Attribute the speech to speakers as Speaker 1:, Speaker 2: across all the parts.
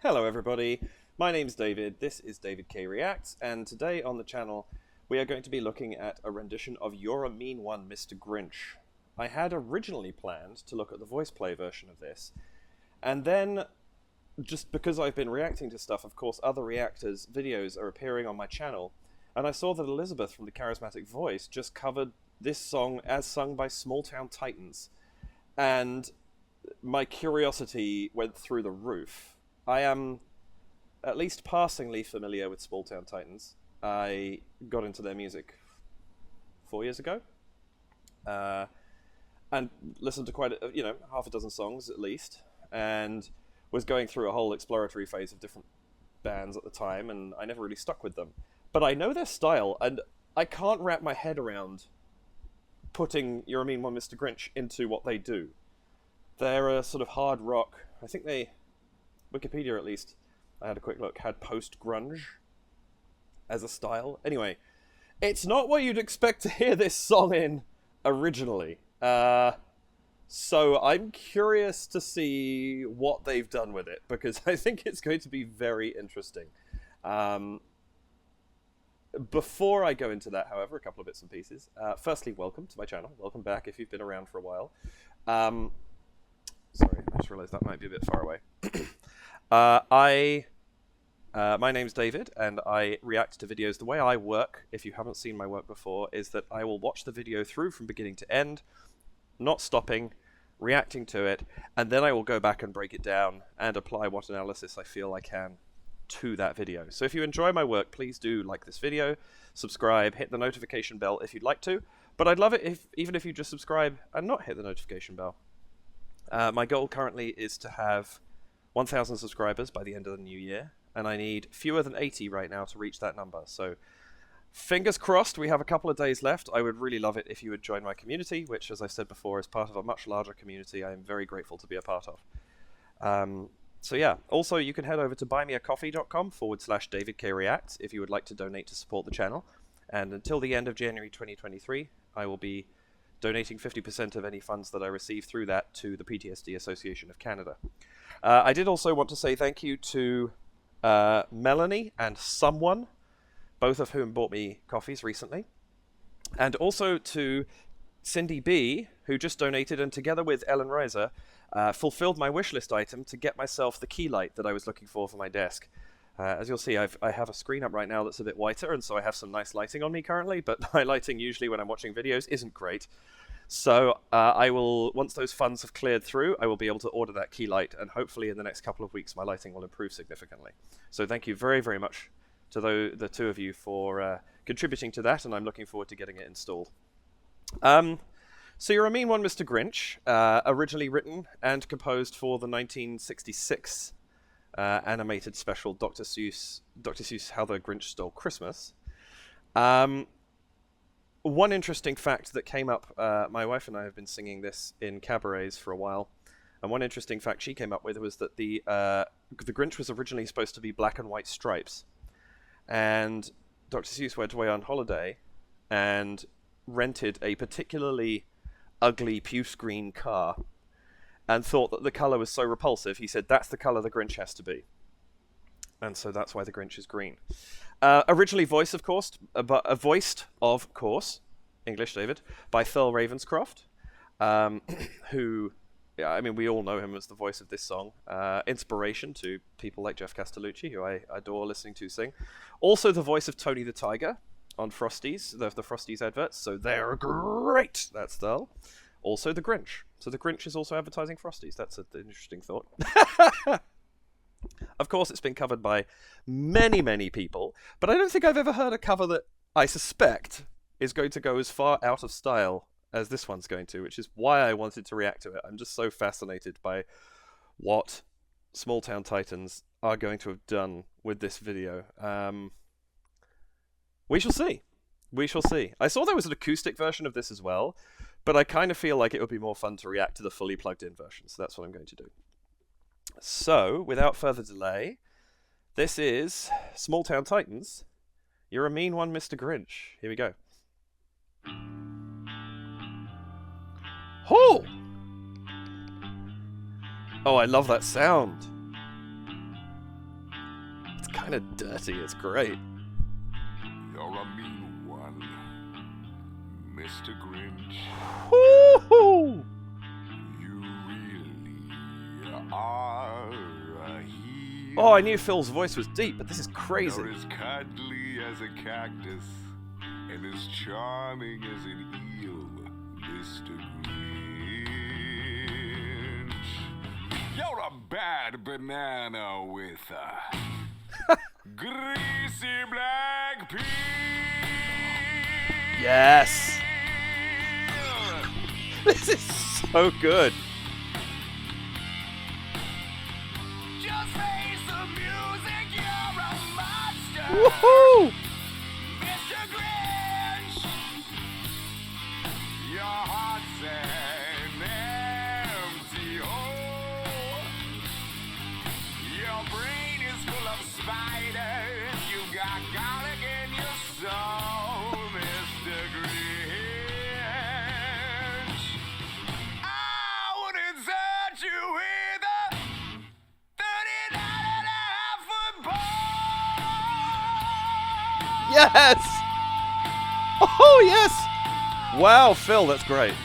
Speaker 1: Hello everybody, my name's David, this is David K Reacts, and today on the channel we are going to be looking at a rendition of You're a Mean One, Mr. Grinch. I had originally planned to look at the voice play version of this, and then, just because I've been reacting to stuff, of course other reactors' videos are appearing on my channel, and I saw that Elizabeth from the Charismatic Voice just covered this song as sung by Small Town Titans, and my curiosity went through the roof. I am at least passingly familiar with Small Town Titans. I got into their music 4 years ago, and listened to quite half a dozen songs at least, and was going through a whole exploratory phase of different bands at the time, and I never really stuck with them. But I know their style, and I can't wrap my head around putting You're a Mean One, Mr. Grinch into what they do. They're a sort of hard rock. I think they, Wikipedia at least, I had a quick look, had post-grunge as a style. Anyway, it's not what you'd expect to hear this song in originally. So I'm curious to see what they've done with it, because I think it's going to be very interesting. Before I go into that, however, a couple of bits and pieces. Firstly, welcome to my channel. Welcome back if you've been around for a while. Sorry, I just realised that might be a bit far away. My name's David, and I react to videos. The way I work, if you haven't seen my work before, is that I will watch the video through from beginning to end, not stopping, reacting to it, and then I will go back and break it down and apply what analysis I feel I can to that video. So if you enjoy my work, please do like this video, subscribe, hit the notification bell if you'd like to, but I'd love it even if you just subscribe and not hit the notification bell. My goal currently is to have 1,000 subscribers by the end of the new year, and I need fewer than 80 right now to reach that number. So fingers crossed, we have a couple of days left. I would really love it if you would join my community, which, as I said before, is part of a much larger community I am very grateful to be a part of. So yeah, also you can head over to buymeacoffee.com/DavidKReacts if you would like to donate to support the channel. And until the end of January 2023, I will be donating 50% of any funds that I receive through that to the PTSD Association of Canada. I did also want to say thank you to Melanie and someone, both of whom bought me coffees recently, and also to Cindy B, who just donated, and together with Ellen Reiser, fulfilled my wishlist item to get myself the key light that I was looking for my desk. As you'll see, I have a screen up right now that's a bit whiter, and so I have some nice lighting on me currently, but my lighting usually when I'm watching videos isn't great. So I will, once those funds have cleared through, I will be able to order that key light, and hopefully in the next couple of weeks my lighting will improve significantly. So thank you very, very much to the two of you for contributing to that, and I'm looking forward to getting it installed. So You're a Mean One, Mr. Grinch, originally written and composed for the 1966 animated special Dr. Seuss, How the Grinch Stole Christmas. One interesting fact that came up, my wife and I have been singing this in cabarets for a while, and one interesting fact she came up with was that the Grinch was originally supposed to be black and white stripes, and Dr. Seuss went away on holiday and rented a particularly ugly puce green car, and thought that the colour was so repulsive, he said, that's the colour the Grinch has to be. And so that's why the Grinch is green. Originally voiced, of course, English, David, by Thurl Ravenscroft, who, yeah, I mean, we all know him as the voice of this song. Inspiration to people like Jeff Castellucci, who I adore listening to sing. Also the voice of Tony the Tiger on Frosties, the Frosties adverts, so they're great! That's Thurl. Also the Grinch. So the Grinch is also advertising Frosties. That's an interesting thought. Of course, it's been covered by many, many people, but I don't think I've ever heard a cover that I suspect is going to go as far out of style as this one's going to, which is why I wanted to react to it. I'm just so fascinated by what Small Town Titans are going to have done with this video. We shall see. We shall see. I saw there was an acoustic version of this as well, but I kind of feel like it would be more fun to react to the fully plugged-in version, so that's what I'm going to do. So, without further delay, this is Small Town Titans. You're a Mean One, Mr. Grinch. Here we go. Oh! Oh, I love that sound. kind of dirty. It's great.
Speaker 2: You're a mean one, Mr. Grinch.
Speaker 1: Woo-hoo!
Speaker 2: You really are a heel.
Speaker 1: Oh, I knew Phil's voice was deep, but this is crazy.
Speaker 2: You're as cuddly as a cactus and as charming as an eel, Mr. Grinch. You're a bad banana with a greasy black peel.
Speaker 1: Yes! This is so good.
Speaker 2: Just face the music, you're a monster.
Speaker 1: Woohoo!
Speaker 2: Mr. Grinch, your heart's an empty hole. Your brain is full of spiders. You got garlic in your soul, Mr. Grinch. I wouldn't touch you with a 39.5-foot pole.
Speaker 1: Yes! Oh, yes! Wow, Phil, that's great.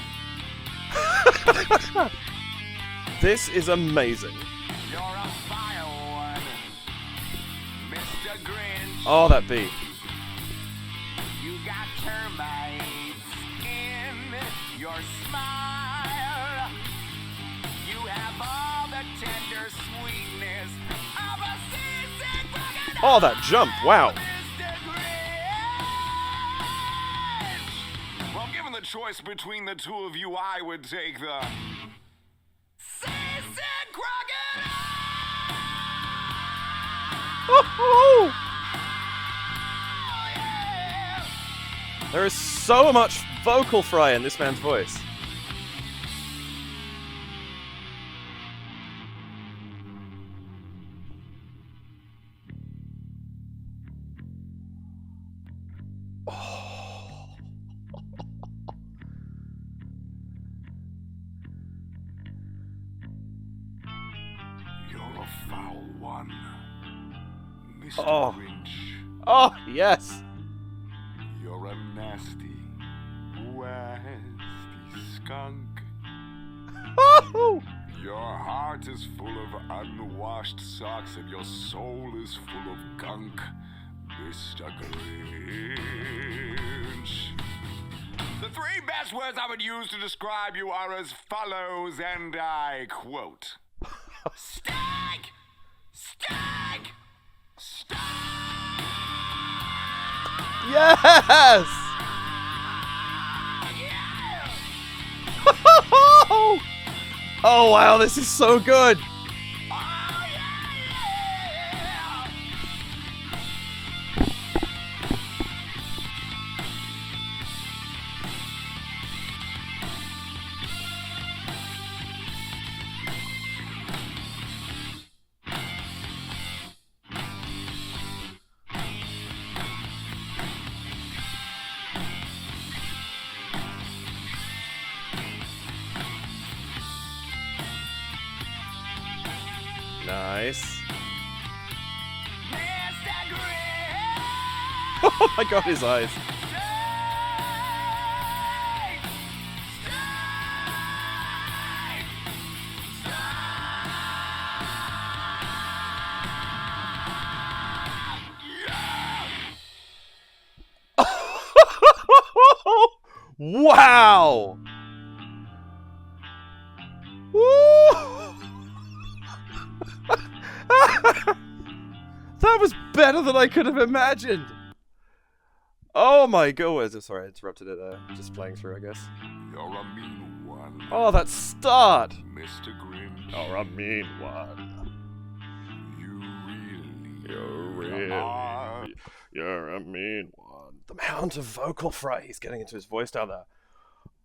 Speaker 1: This is amazing.
Speaker 2: You're a vile one, Mr. Grinch.
Speaker 1: Oh, that beat.
Speaker 2: You got termites in your smile. You have all the tender sweetness of a seasick crocodile.
Speaker 1: Oh, that jump, wow.
Speaker 2: Mr. Grinch. Well, given the choice between the two of you, I would take the seasick crocodile.
Speaker 1: Woohoo! There is so much vocal fry in this man's voice.
Speaker 2: You're a foul one, Mr.
Speaker 1: Oh.
Speaker 2: Grinch.
Speaker 1: Oh, yes.
Speaker 2: You're a nasty, wasty skunk.
Speaker 1: Woohoo!
Speaker 2: Your heart is full of unwashed socks and your soul is full of gunk, Mr. Grinch. The three best words I would use to describe you are as follows, and I quote: Stank! Stank! Stank!
Speaker 1: Yes! Oh, wow, this is so good. Nice. Oh my god, his eyes. Wow! Woo! That was better than I could have imagined. Oh my god. Sorry, I interrupted it there. Just playing through, I guess.
Speaker 2: You're a mean one,
Speaker 1: Oh, that start.
Speaker 2: Mr. Grinch.
Speaker 1: You're a mean one.
Speaker 2: Are.
Speaker 1: You're a mean one. The amount of vocal fry he's getting into his voice down there.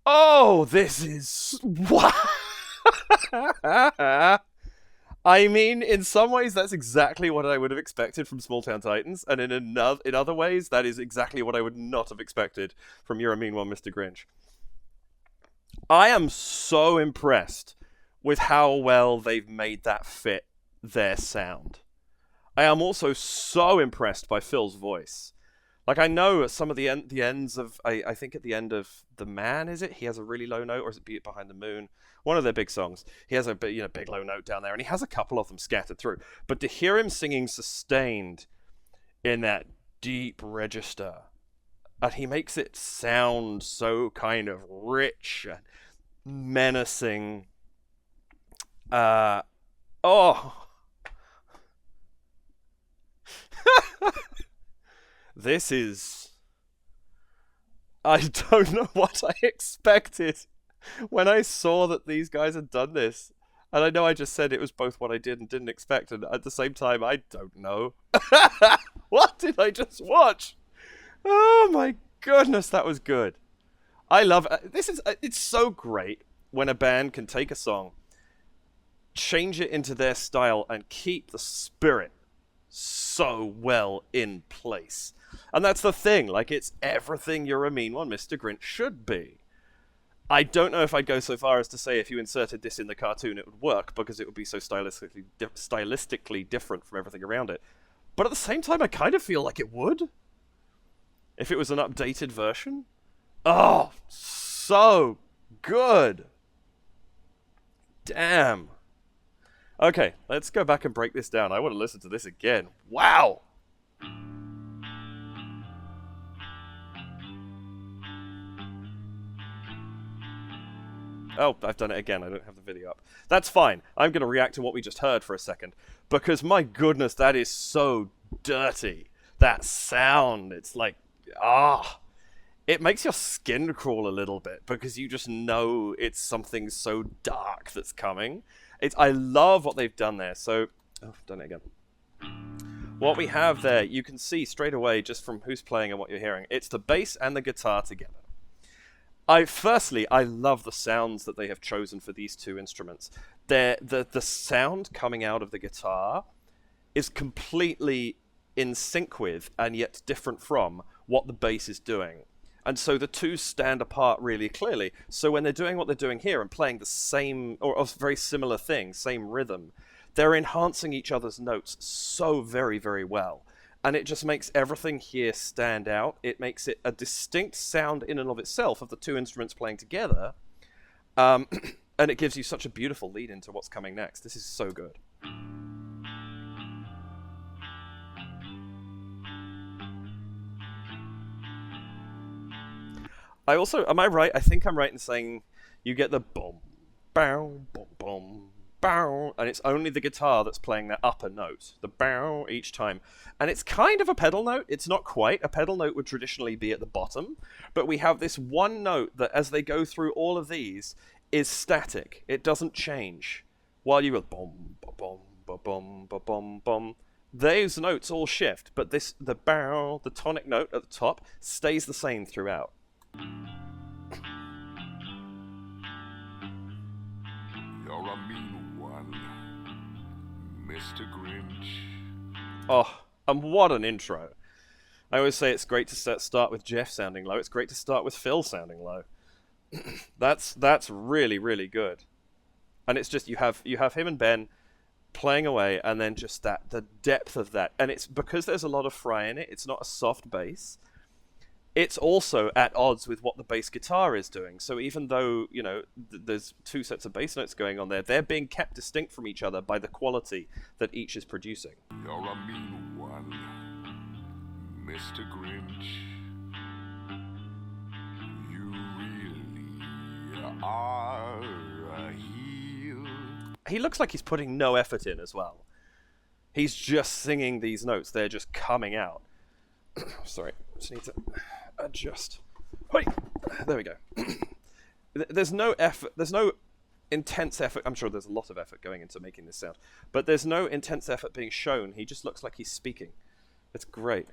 Speaker 1: Oh, this is... What? I mean, in some ways, that's exactly what I would have expected from Small Town Titans, and in other ways, that is exactly what I would not have expected from You're a Mean One, Mr. Grinch. I am so impressed with how well they've made that fit their sound. I am also so impressed by Phil's voice. Like, I know at some of the ends of, I think at the end of The Man, is it? He has a really low note, or is it Beat Behind the Moon? One of their big songs. He has a big low note down there, and he has a couple of them scattered through. But to hear him singing sustained in that deep register, and he makes it sound so kind of rich and menacing. This is... I don't know what I expected when I saw that these guys had done this. And I know I just said it was both what I did and didn't expect, and at the same time, I don't know. What did I just watch? Oh my goodness, that was good. I love it's so great when a band can take a song, change it into their style, and keep the spirit so well in place. And that's the thing, like, it's everything You're a Mean One, Mr. Grinch should be. I don't know if I'd go so far as to say if you inserted this in the cartoon it would work, because it would be so stylistically different from everything around it. But at the same time, I kind of feel like it would. If it was an updated version. Oh, so good. Damn. Okay, let's go back and break this down. I want to listen to this again. Wow! Oh, I've done it again. I don't have the video up. That's fine. I'm going to react to what we just heard for a second. Because, my goodness, that is so dirty. That sound. It's like, it makes your skin crawl a little bit. Because you just know it's something so dark that's coming. I love what they've done there. So, I've done it again. What we have there, you can see straight away, just from who's playing and what you're hearing. It's the bass and the guitar together. Firstly, I love the sounds that they have chosen for these two instruments. The sound coming out of the guitar is completely in sync with, and yet different from, what the bass is doing. And so the two stand apart really clearly. So when they're doing what they're doing here and playing the same, or a very similar thing, same rhythm, they're enhancing each other's notes so very, very well. And it just makes everything here stand out. It makes it a distinct sound in and of itself of the two instruments playing together. And it gives you such a beautiful lead into what's coming next. This is so good. I also, am I right? I think I'm right in saying you get the boom, bow, boom, boom, bow, and it's only the guitar that's playing that upper note, the bow each time. And it's kind of a pedal note. It's not quite. A pedal note would traditionally be at the bottom, but we have this one note that, as they go through all of these, is static. It doesn't change. While you go boom, boom, boom, boom, boom, boom, those notes all shift, but the bow, the tonic note at the top, stays the same throughout.
Speaker 2: You're a mean one, Mr. Grinch.
Speaker 1: Oh, and what an intro. I always say it's great to start with Jeff sounding low. It's great to start with Phil sounding low. That's really, really good. And it's just, you have him and Ben playing away, and then just the depth of that. And it's because there's a lot of fry in it. It's not a soft bass. It's also at odds with what the bass guitar is doing. So even though, there's two sets of bass notes going on there, they're being kept distinct from each other by the quality that each is producing.
Speaker 2: You're a mean one, Mr. Grinch. You really are a heel.
Speaker 1: He looks like he's putting no effort in as well. He's just singing these notes. They're just coming out. Sorry, just need to adjust. Hoi! There we go. There's no effort. There's no intense effort. I'm sure there's a lot of effort going into making this sound, but there's no intense effort being shown. He just looks like he's speaking. It's great.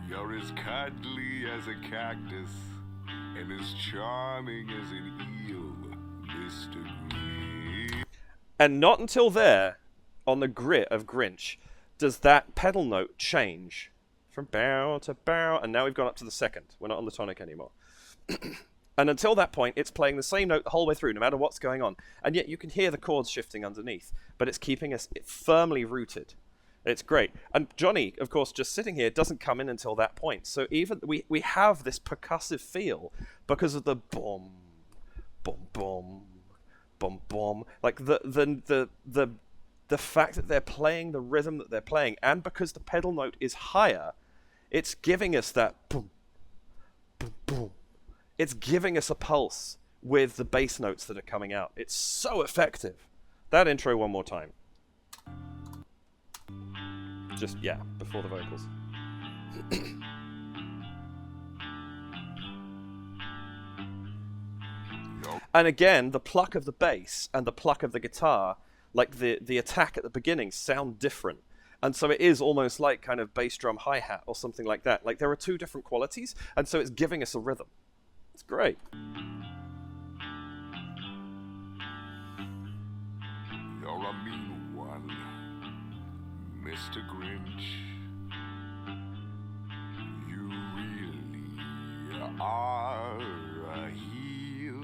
Speaker 2: You're as cuddly as a cactus and as charming as an eel, Mr. Grinch.
Speaker 1: And not until there, on the grit of Grinch, does that pedal note change from bow to bow, and now we've gone up to the second. We're not on the tonic anymore. And until that point, it's playing the same note the whole way through, no matter what's going on. And yet you can hear the chords shifting underneath, but it's keeping us firmly rooted. It's great. And Johnny, of course, just sitting here doesn't come in until that point. So even we have this percussive feel because of the boom, boom, boom, boom, boom. Like the fact that they're playing the rhythm that they're playing, and because the pedal note is higher, it's giving us that boom, boom, boom. It's giving us a pulse with the bass notes that are coming out. It's so effective. That intro one more time. Just, yeah, before the vocals. And again, the pluck of the bass and the pluck of the guitar, like the attack at the beginning, sound different. And so it is almost like kind of bass drum hi-hat or something like that. Like there are two different qualities, and so it's giving us a rhythm. It's great.
Speaker 2: You're a mean one, Mr. Grinch. You really are a heel.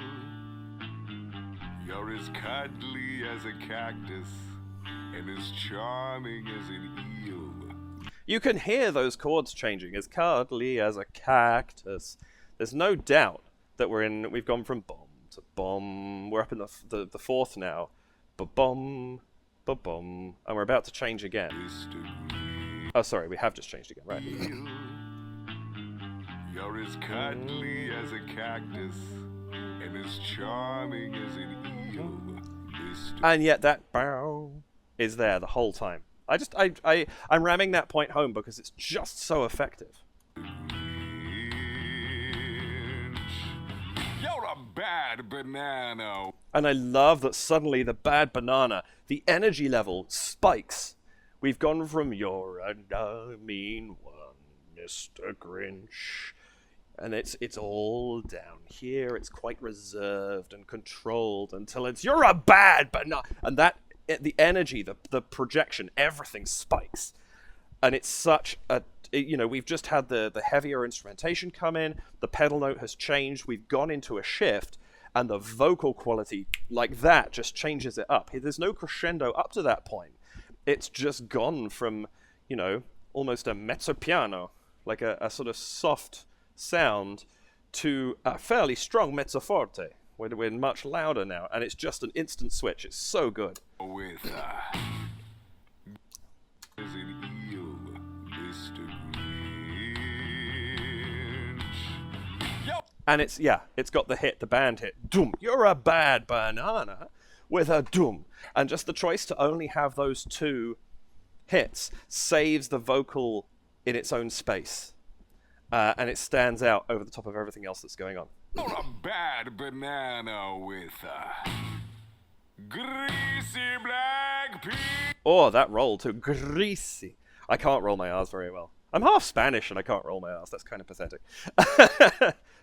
Speaker 2: You're as cuddly as a cactus and as charming as an eel.
Speaker 1: You can hear those chords changing, as cuddly as a cactus. There's no doubt that we've gone from bom to bom. We're up in the fourth now. Ba-bom, ba-bom. And we're about to change again. Oh, sorry, we have just changed again, right?
Speaker 2: You're as cuddly as a cactus and as charming as an eel.
Speaker 1: And yet that bow is there the whole time. I'm ramming that point home because it's just so effective.
Speaker 2: You're a bad banana.
Speaker 1: And I love that suddenly the bad banana, the energy level spikes. We've gone from you're a mean one, Mr. Grinch. And it's all down here. It's quite reserved and controlled until it's you're a bad banana. And that, the energy, the projection, everything spikes. And it's such a, we've just had the heavier instrumentation come in. The pedal note has changed. We've gone into a shift. And the vocal quality, like that, just changes it up. There's no crescendo up to that point. It's just gone from, almost a mezzo piano, like a sort of soft sound, to a fairly strong mezzo forte. We're much louder now. And it's just an instant switch. It's so good.
Speaker 2: With as an eel, Mr. Grinch. Yo!
Speaker 1: And it's got the band hit. Doom, you're a bad banana with a doom. And just the choice to only have those two hits saves the vocal in its own space. And it stands out over the top of everything else that's going on.
Speaker 2: You're a bad banana with a greasy black pea.
Speaker 1: Oh, that roll too. Greasy. I can't roll my R's very well. I'm half Spanish and I can't roll my R's. That's kind of pathetic.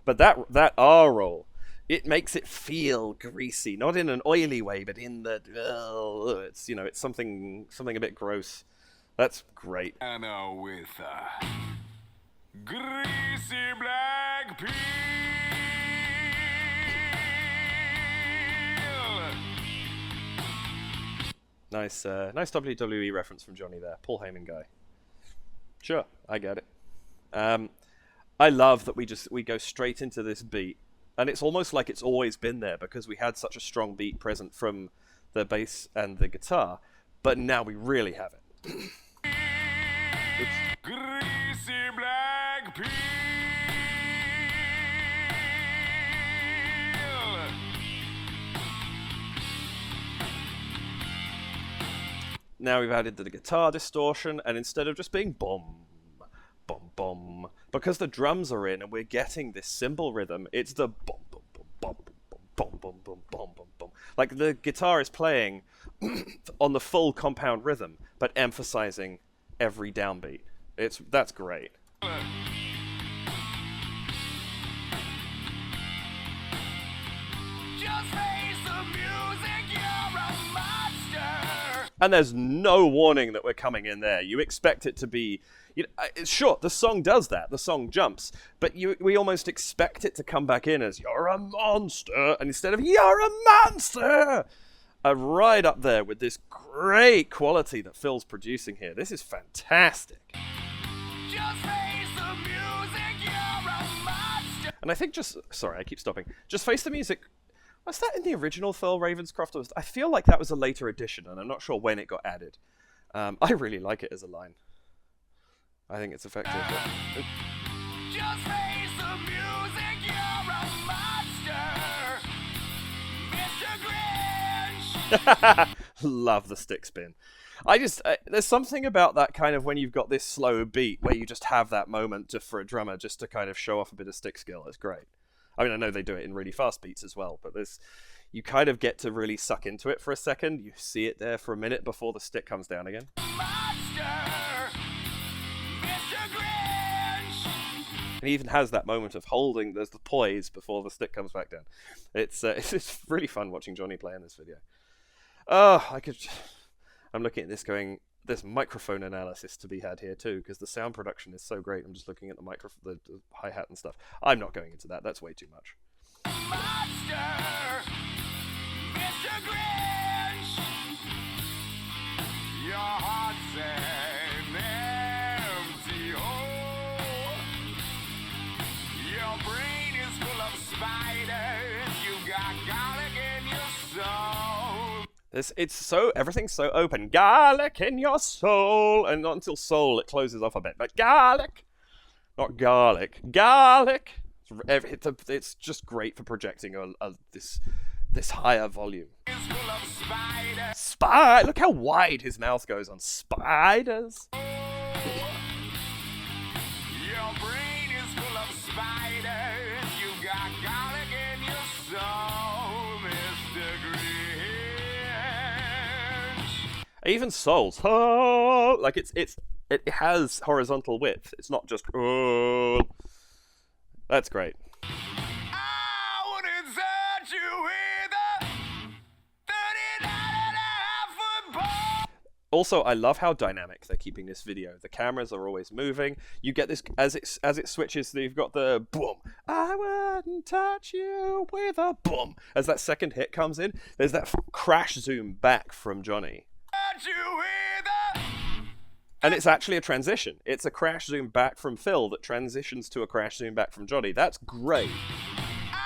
Speaker 1: But that R roll, it makes it feel greasy. Not in an oily way, but in the... it's something a bit gross. That's great.
Speaker 2: Banana with a greasy black pea.
Speaker 1: Nice WWE reference from Johnny there. Paul Heyman guy. Sure, I get it. I love that we go straight into this beat, and it's almost like it's always been there because we had such a strong beat present from the bass and the guitar, but now we really have it.
Speaker 2: Greasy black pea.
Speaker 1: Now we've added the guitar distortion, and instead of just being boom, boom, boom, because the drums are in and we're getting this cymbal rhythm, it's the boom, boom, boom, boom, boom, boom, boom, boom, boom, boom, boom. Like the guitar is playing on the full compound rhythm, but emphasizing every downbeat. That's great.
Speaker 2: Just face the music, you're a monster.
Speaker 1: And there's no warning that we're coming in there. You expect it to be... sure, the song does that. The song jumps. But we almost expect it to come back in as, you're a monster. And instead of, you're a monster! are right up there with this great quality that Phil's producing here. This is fantastic.
Speaker 2: Just face the music, you're a monster.
Speaker 1: And I think sorry, I keep stopping. Just Face the Music. Was that in the original Phil Ravenscroft? I feel like that was a later edition, and I'm not sure when it got added. I really like it as a line. I think it's effective.
Speaker 2: Just face the music, you're a monster. Mr. Grinch.
Speaker 1: Love the stick spin. There's something about that kind of when you've got this slow beat where you just have that moment for a drummer just to kind of show off a bit of stick skill. It's great. I mean, I know they do it in really fast beats as well, but you kind of get to really suck into it for a second. You see it there for a minute before the stick comes down again.
Speaker 2: Monster. Mr. Grinch.
Speaker 1: And he even has that moment of holding the poise before the stick comes back down. It's really fun watching Johnny play in this video. I'm looking at this going, there's microphone analysis to be had here too, because the sound production is so great. I'm just looking at the hi-hat and stuff. I'm not going into that. That's way too much.
Speaker 2: Monster. Mr. Grinch. Your heart's an empty hole. Your brain is full of spiders. You got garlic in your soul.
Speaker 1: Everything's so open. Garlic in your soul, and not until soul it closes off a bit. But garlic, not garlic. Garlic. It's just great for projecting this higher volume.
Speaker 2: It's full of spiders.
Speaker 1: Look how wide his mouth goes on spiders.
Speaker 2: Your brain is full of spiders. You got garlic in your soul, Mr. Grinch.
Speaker 1: Even souls, like it has horizontal width. It's not just. That's great.
Speaker 2: I would insert you with a 39.5-foot pole.
Speaker 1: Also, I love how dynamic they're keeping this video. The cameras are always moving. You get this as it switches. You've got the boom. I wouldn't touch you with a boom. As that second hit comes in, there's that crash zoom back from Johnny.
Speaker 2: Insert you with a.
Speaker 1: And it's actually a transition. It's a crash zoom back from Phil that transitions to a crash zoom back from Johnny. That's great.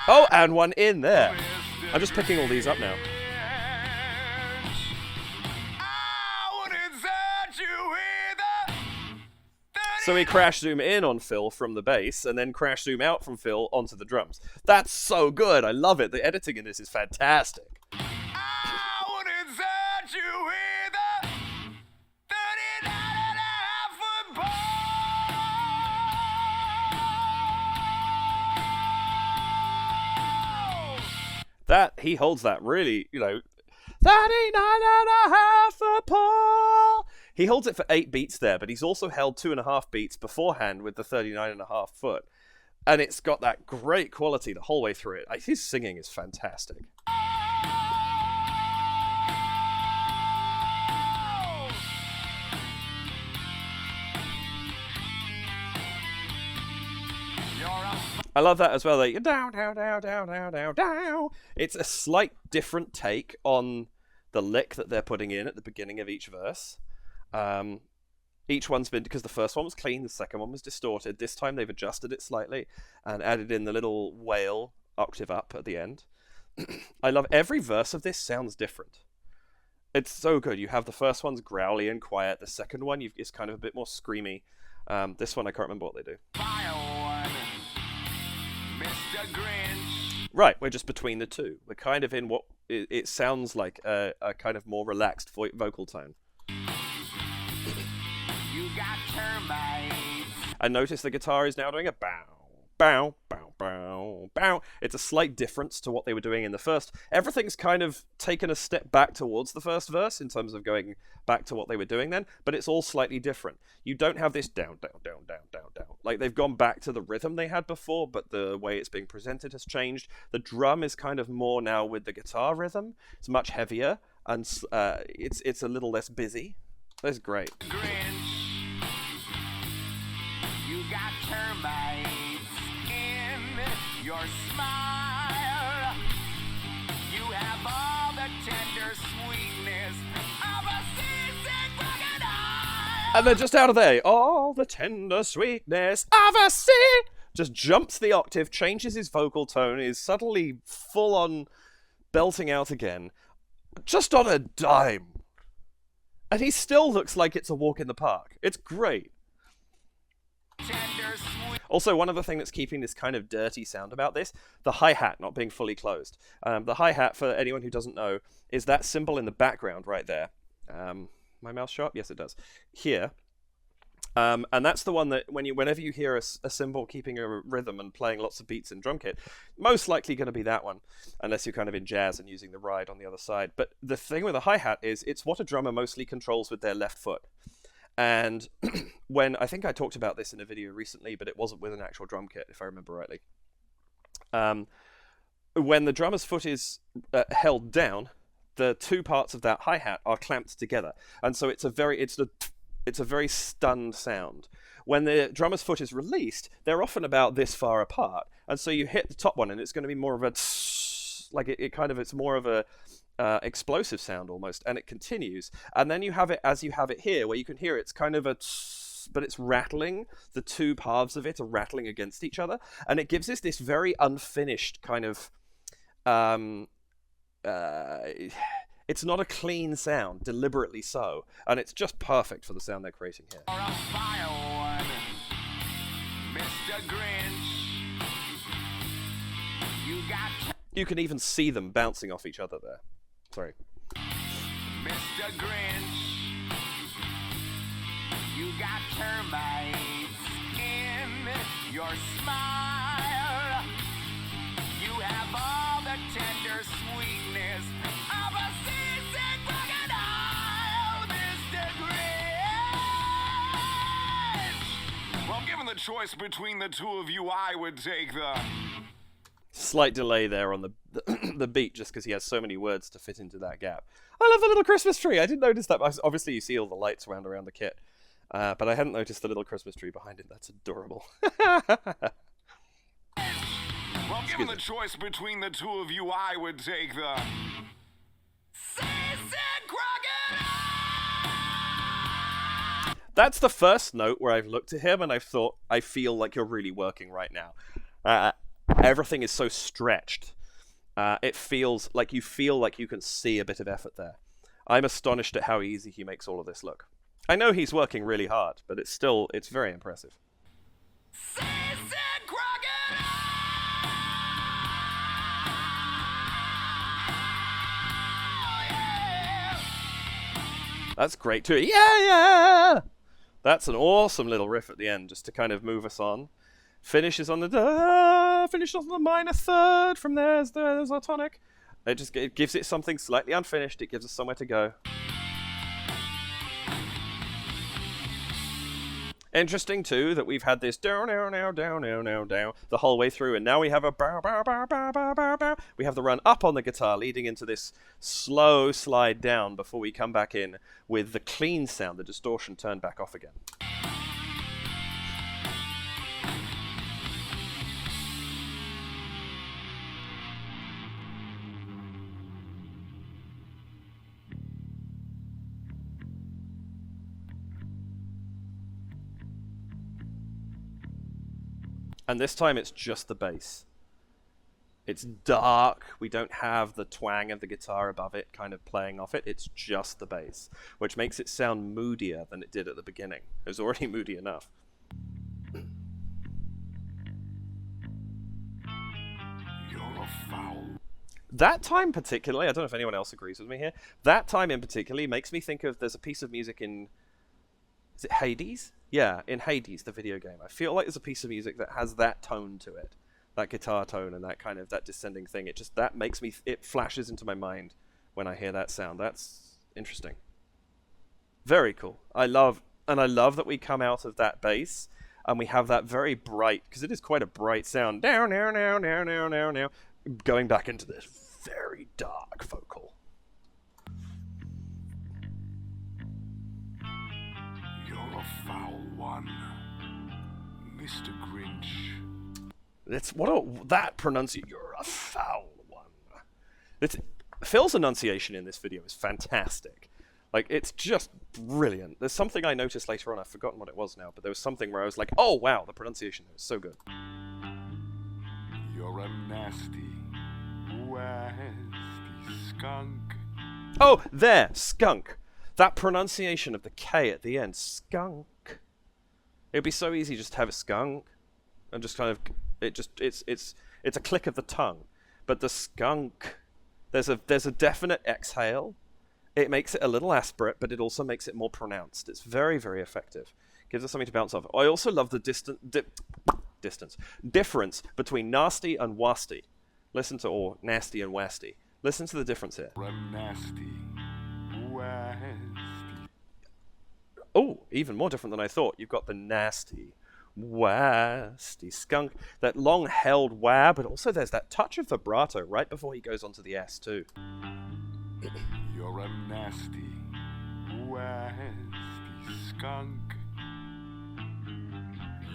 Speaker 1: Oh, and one in there. I'm just picking all these up now. So we crash zoom in on Phil from the bass, and then crash zoom out from Phil onto the drums. That's so good. I love it. The editing in this is fantastic.
Speaker 2: I would insert you with a 39.5-foot pole.
Speaker 1: He holds that really, 39.5-foot pole. He holds it for 8 beats there, but he's also held 2.5 beats beforehand with the 39.5 foot. And it's got that great quality the whole way through it. His singing is fantastic. I love that as well. Like, down, down, down, down, down, down, down. It's a slight different take on the lick that they're putting in at the beginning of each verse. Each one's been, because the first one was clean, the second one was distorted. This time they've adjusted it slightly and added in the little wail octave up at the end. I love every verse of this sounds different. It's so good. You have the first one's growly and quiet. The second one is kind of a bit more screamy. This one I can't remember what they do.
Speaker 2: Mr. Grinch.
Speaker 1: Right, we're just between the two. We're kind of in what it sounds like a kind of more relaxed vocal tone.
Speaker 2: You got termites.
Speaker 1: And notice the guitar is now doing a bow, bow, bow, bow, bow. It's a slight difference to what they were doing in the first. Everything's kind of taken a step back towards the first verse in terms of going back to what they were doing then, but it's all slightly different. You don't have this down, down, down, down, down, down. Like they've gone back to the rhythm they had before, but the way it's being presented has changed. The drum is kind of more now with the guitar rhythm. It's much heavier, and it's a little less busy. That's great.
Speaker 2: Grinch. You got termites in your smile. You have all the tender
Speaker 1: And then just out of there, all the tender sweetness of a sea, just jumps the octave, changes his vocal tone, is suddenly full on belting out again, just on a dime. And he still looks like it's a walk in the park. It's great. Also, one other thing that's keeping this kind of dirty sound about this, the hi-hat not being fully closed. The hi-hat, for anyone who doesn't know, is that symbol in the background right there. My mouse sharp? Yes, it does. Here. And that's the one that whenever you hear a cymbal keeping a rhythm and playing lots of beats in drum kit, most likely going to be that one, unless you're kind of in jazz and using the ride on the other side. But the thing with a hi-hat is it's what a drummer mostly controls with their left foot. And when, I think I talked about this in a video recently, but it wasn't with an actual drum kit, if I remember rightly. When the drummer's foot is held down, the two parts of that hi-hat are clamped together, and so it's a very stunned sound. When the drummer's foot is released, they're often about this far apart, and so you hit the top one, and it's going to be more of a it's more of a explosive sound almost, and it continues, and then you have it as you have it here, where you can hear it's kind of but it's rattling. The two halves of it are rattling against each other, and it gives us this very unfinished kind of. It's not a clean sound, deliberately so, and it's just perfect for the sound they're creating here.
Speaker 2: Or a fire one, Mr. Grinch.
Speaker 1: You can even see them bouncing off each other there. Sorry.
Speaker 2: Mr. Grinch, you got termites in your smile. You have all the tender sweetness of a seasick crocodile, Mr. Grinch. Well, given the choice between the two of you, I would take the...
Speaker 1: Slight delay there on the beat, just because he has so many words to fit into that gap. I love the little Christmas tree. I didn't notice that. Obviously, you see all the lights around the kit, but I hadn't noticed the little Christmas tree behind it. That's adorable.
Speaker 2: Well, given the choice between the two of you, I would take the... Seasick crocodile!
Speaker 1: That's the first note where I've looked at him and I've thought, I feel like you're really working right now. Everything is so stretched. It feels like you can see a bit of effort there. I'm astonished at how easy he makes all of this look. I know he's working really hard, but it's very impressive.
Speaker 2: Seasick crocodile! Yeah!
Speaker 1: That's great too. Yeah! That's an awesome little riff at the end, just to kind of move us on. Finishes on the minor third. From there's our tonic. It gives it something slightly unfinished. It gives us somewhere to go. Interesting too that we've had this down the whole way through, and now we have a bow bow bow bow bow bow bow. We have the run up on the guitar, leading into this slow slide down before we come back in with the clean sound, the distortion turned back off again. And this time it's just the bass. It's dark, we don't have the twang of the guitar above it kind of playing off it, it's just the bass, which makes it sound moodier than it did at the beginning. It was already moody enough.
Speaker 2: You're a foul.
Speaker 1: That time particularly, I don't know if anyone else agrees with me here, that time in particular makes me think of, there's a piece of music in, is it Hades? Yeah, in Hades, the video game. I feel like there's a piece of music that has that tone to it. That guitar tone and that kind of, that descending thing. That makes me, it flashes into my mind when I hear that sound. That's interesting. Very cool. I love that we come out of that bass and we have that very bright, because it is quite a bright sound. Down, now, going back into this very dark vocal.
Speaker 2: Foul one, Mr. Grinch.
Speaker 1: That pronunciation. You're a foul one. Phil's enunciation in this video is fantastic. Like, it's just brilliant. There's something I noticed later on, I've forgotten what it was now, but there was something where I was like, oh wow, the pronunciation is so good.
Speaker 2: You're a nasty, nasty skunk.
Speaker 1: Oh, there, skunk. That pronunciation of the K at the end, skunk. It'd be so easy just to have a skunk, and just kind of, it's a click of the tongue. But the skunk, there's a definite exhale. It makes it a little aspirate, but it also makes it more pronounced. It's very, very effective. Gives us something to bounce off. I also love the difference between nasty and wasty. Listen to, or nasty and wasty. Listen to the difference here.
Speaker 2: You're a nasty, nasty.
Speaker 1: Oh, even more different than I thought. You've got the nasty, wasty skunk. That long-held wah, but also there's that touch of vibrato right before he goes onto the S too.
Speaker 2: You're a nasty, nasty skunk.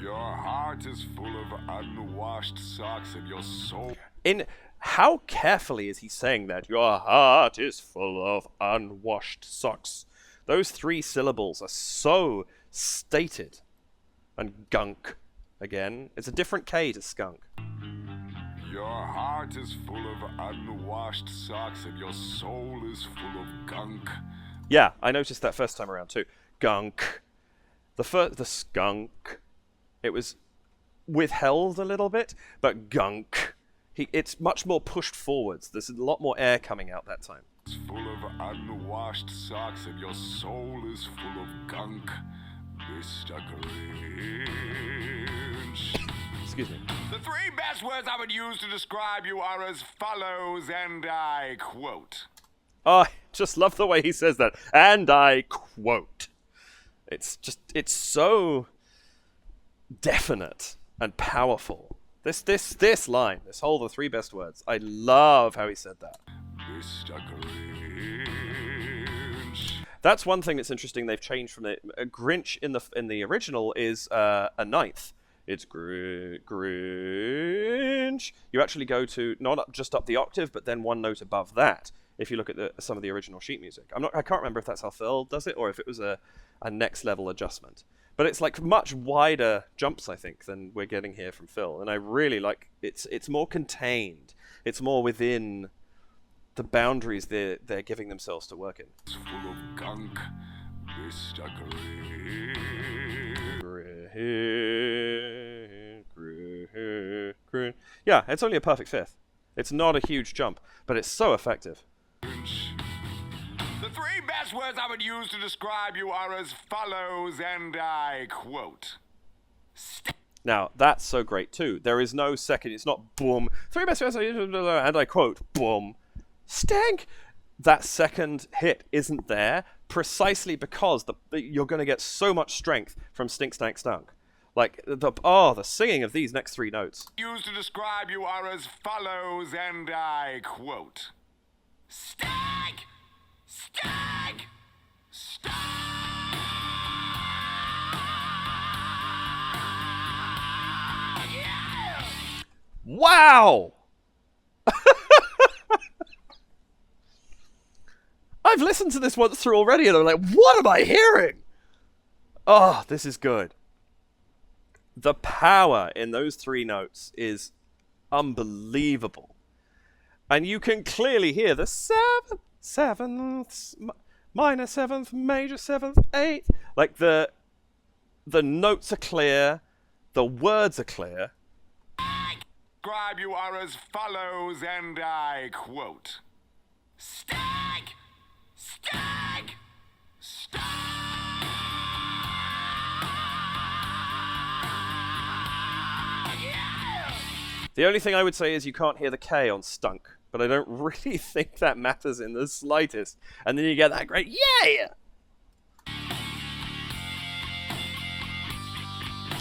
Speaker 2: Your heart is full of unwashed socks and your soul.
Speaker 1: In how carefully is he saying that? Your heart is full of unwashed socks. Those 3 syllables are so stated. And gunk, again. It's a different K to skunk.
Speaker 2: Your heart is full of unwashed socks and your soul is full of gunk.
Speaker 1: Yeah, I noticed that first time around too. Gunk. The skunk. It was withheld a little bit, but gunk. It's much more pushed forwards. There's a lot more air coming out that time.
Speaker 2: It's full of unwashed socks and your soul is full of gunk, Mr. Grinch.
Speaker 1: Excuse me.
Speaker 2: The 3 best words I would use to describe you are as follows, and I quote.
Speaker 1: Oh, I just love the way he says that. And I quote. It's so definite and powerful. This line, this whole the 3 best words. I love how he said that.
Speaker 2: Mr. Grinch.
Speaker 1: That's one thing that's interesting. They've changed from it. Grinch in the original is a 9th. It's Grinch. You actually go to not just up the octave, but then 1 note above that. If you look at some of the original sheet music, I can't remember if that's how Phil does it or if it was a next level adjustment. But it's like much wider jumps, I think, than we're getting here from Phil, and I really like it's more contained. It's more within the boundaries they're giving themselves to work in.
Speaker 2: It's full of gunk, Mr.
Speaker 1: Grinch. Yeah, it's only a perfect 5th. It's not a huge jump, but it's so effective.
Speaker 2: The 3 best words I would use to describe you are as follows, and I quote.
Speaker 1: Now, that's so great too. There is no second, it's not boom. 3 best words, and I quote, boom. Stank! That second hit isn't there precisely because you're going to get so much strength from stink, stank, stunk. Like, the singing of these next 3 notes.
Speaker 2: Used to describe you are as follows, and I quote. Stag! Stag! Stag! Yeah!
Speaker 1: Wow! I've listened to this once through already and I'm like, what am I hearing? Oh, this is good. The power in those 3 notes is unbelievable. And you can clearly hear the 7th, minor 7th, major 7th, 8th. Like the notes are clear, the words are clear.
Speaker 2: Describe you are as follows, and I quote. Stag! Stag! Stag! Yeah!
Speaker 1: The only thing I would say is you can't hear the K on stunk, but I don't really think that matters in the slightest. And then you get that great yeah!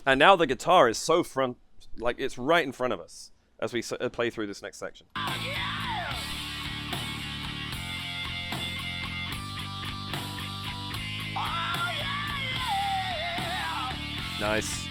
Speaker 1: And now the guitar is so front, like it's right in front of us as we play through this next section. Nice.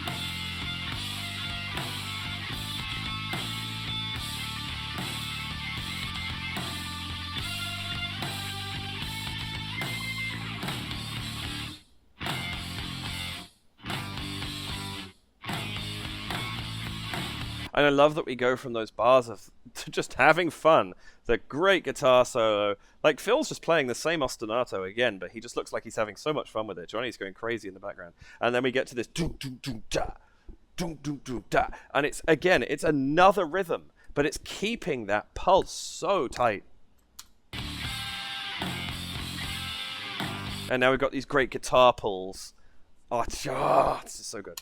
Speaker 1: And I love that we go from those bars of to just having fun. The great guitar solo. Like, Phil's just playing the same ostinato again, but he just looks like he's having so much fun with it. Johnny's going crazy in the background. And then we get to this doom-doom-doom-da, doom-doom-doom-da. And it's another rhythm, but it's keeping that pulse so tight. And now we've got these great guitar pulls. Oh, this is so good.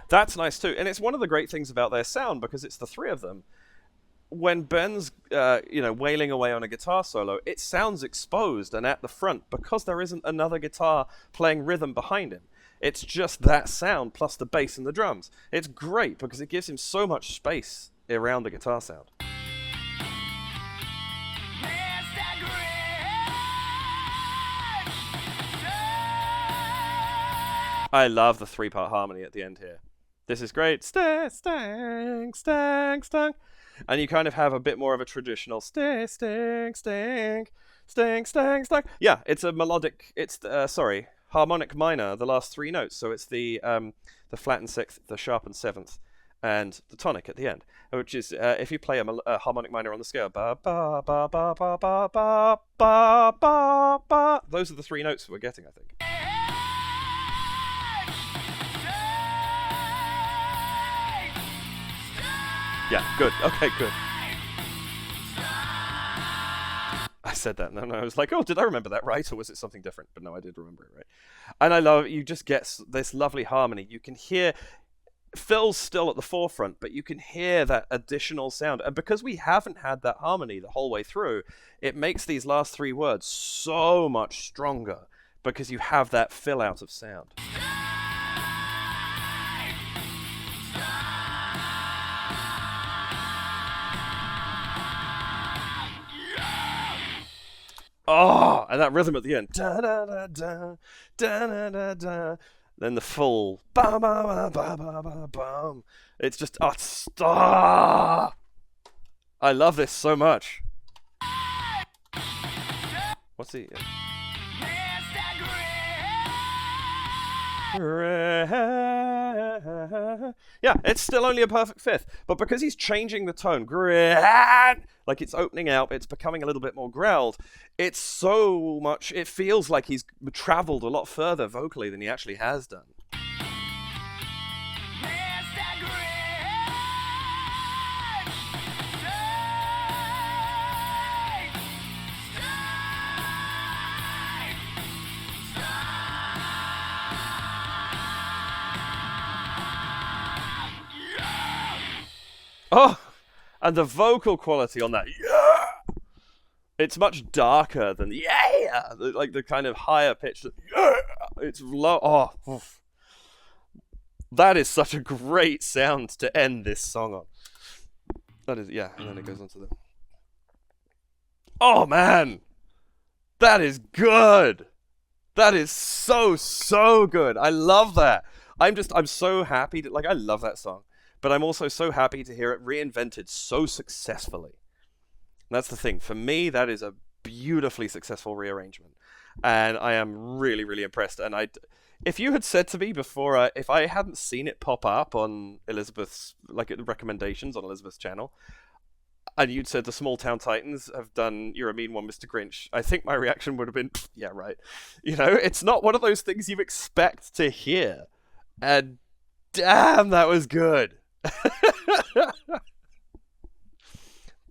Speaker 1: That's nice too, and it's one of the great things about their sound, because it's the three of them. When Ben's, wailing away on a guitar solo, it sounds exposed and at the front because there isn't another guitar playing rhythm behind him. It's just that sound plus the bass and the drums. It's great because it gives him so much space around the guitar sound. I love the three-part harmony at the end here. This is great. Stang, stang, stang, stang. And you kind of have a bit more of a traditional stang, stang, stang, stang, stang, stang. Yeah, it's a melodic, harmonic minor, the last three notes. So it's the flattened sixth, the sharpened seventh, and the tonic at the end, which is, if you play a harmonic minor on the scale, ba, ba, ba, ba, ba, ba, ba, ba, ba, ba. Those are the three notes we're getting, I think. Yeah, good. Okay, good. I said that, and then I was like, oh, did I remember that right? Or was it something different? But no, I did remember it right. And I love, you just get this lovely harmony. You can hear, Phil's still at the forefront, but you can hear that additional sound. And because we haven't had that harmony the whole way through, it makes these last three words so much stronger, because you have that fill out of sound. Oh, and that rhythm at the end. Da da da da da da da da. Then the full ba ba ba ba ba ba bum. It's just I love this so much. What's he? Yeah, it's still only a perfect fifth, but because he's changing the tone, like it's opening out, it's becoming a little bit more growled. It's so much, it feels like he's traveled a lot further vocally than he actually has done. Oh, and the vocal quality on that, yeah! It's much darker than yeah, like the kind of higher pitch. Yeah! It's low. Oh, oof. That is such a great sound to end this song on. That is, yeah, and then it goes on to the. Oh man, that is good. That is so good. I love that. I'm so happy to, like, I love that song. But I'm also so happy to hear it reinvented so successfully. And that's the thing. For me, that is a beautifully successful rearrangement. And I am really, really impressed. And if you had said to me before, if I hadn't seen it pop up on Elizabeth's, like, recommendations on Elizabeth's channel, and you'd said the Small Town Titans have done You're a Mean One, Mr. Grinch, I think my reaction would have been, yeah, right. You know, it's not one of those things you expect to hear. And damn, that was good.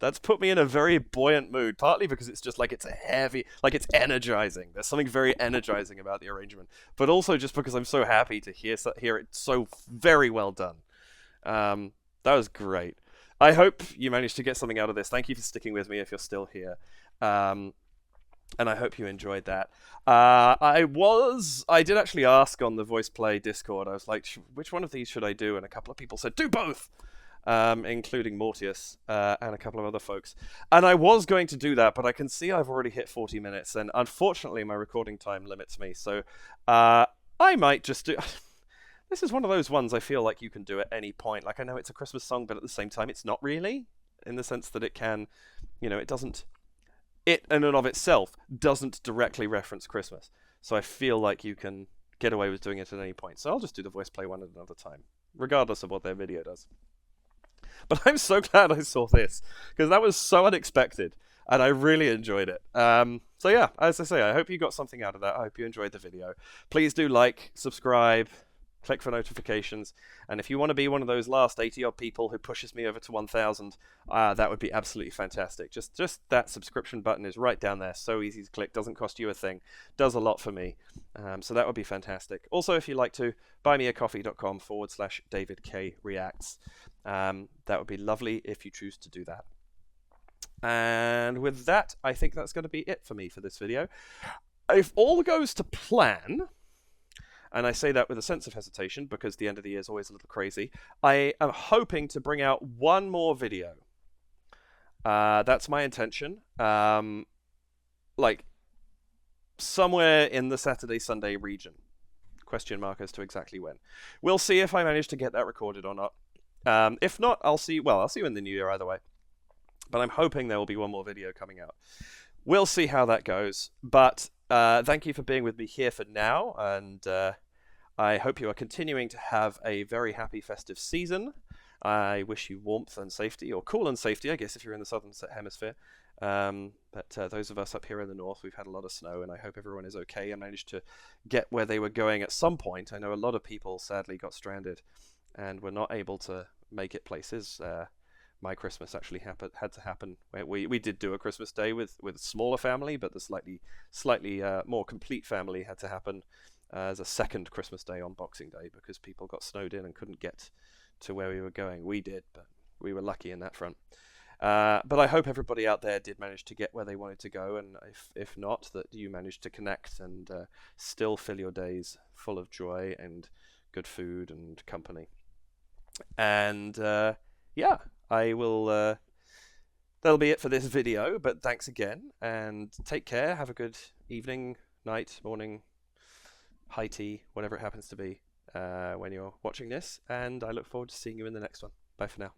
Speaker 1: That's put me in a very buoyant mood, partly because it's just like it's it's energizing. There's something very energizing about the arrangement, but also just because I'm so happy to hear it so very well done. That was great. I hope you managed to get something out of this. Thank you for sticking with me if you're still here. And I hope you enjoyed that. I did actually ask on the Voice Play Discord, I was like, which one of these should I do? And a couple of people said, do both! Including Mortius and a couple of other folks. And I was going to do that, but I can see I've already hit 40 minutes, and unfortunately my recording time limits me, so I might just do... This is one of those ones I feel like you can do at any point. Like, I know it's a Christmas song, but at the same time, it's not really, in the sense that it can, it doesn't, it in and of itself doesn't directly reference Christmas. So I feel like you can get away with doing it at any point. So I'll just do the voice play one at another time, regardless of what their video does. But I'm so glad I saw this, because that was so unexpected, and I really enjoyed it. So yeah, as I say, I hope you got something out of that. I hope you enjoyed the video. Please do like, subscribe, click for notifications, and if you want to be one of those last 80-odd people who pushes me over to 1,000, that would be absolutely fantastic. Just that subscription button is right down there, so easy to click, doesn't cost you a thing, does a lot for me, so that would be fantastic. Also, if you'd like to, buymeacoffee.com/DavidKReacts. That would be lovely if you choose to do that. And with that, I think that's going to be it for me for this video. If all goes to plan, and I say that with a sense of hesitation because the end of the year is always a little crazy, I am hoping to bring out one more video. That's my intention. Like, somewhere in the Saturday-Sunday region. Question mark as to exactly when. We'll see if I manage to get that recorded or not. If not, I'll see you in the new year either way. But I'm hoping there will be one more video coming out. We'll see how that goes. But thank you for being with me here for now, and I hope you are continuing to have a very happy festive season. I wish you warmth and safety, or cool and safety, I guess, if you're in the southern hemisphere. But those of us up here in the north, we've had a lot of snow, and I hope everyone is okay and managed to get where they were going at some point. I know a lot of people sadly got stranded and were not able to make it places. My Christmas actually had to happen. We did do a Christmas day with a smaller family, but the slightly more complete family had to happen as a second Christmas day on Boxing Day because people got snowed in and couldn't get to where we were going. We did, but we were lucky in that front. But I hope everybody out there did manage to get where they wanted to go, and if not, that you managed to connect and still fill your days full of joy and good food and company. And yeah, I will. That'll be it for this video. But thanks again, and take care. Have a good evening, night, morning, high tea, whatever it happens to be when you're watching this. And I look forward to seeing you in the next one. Bye for now.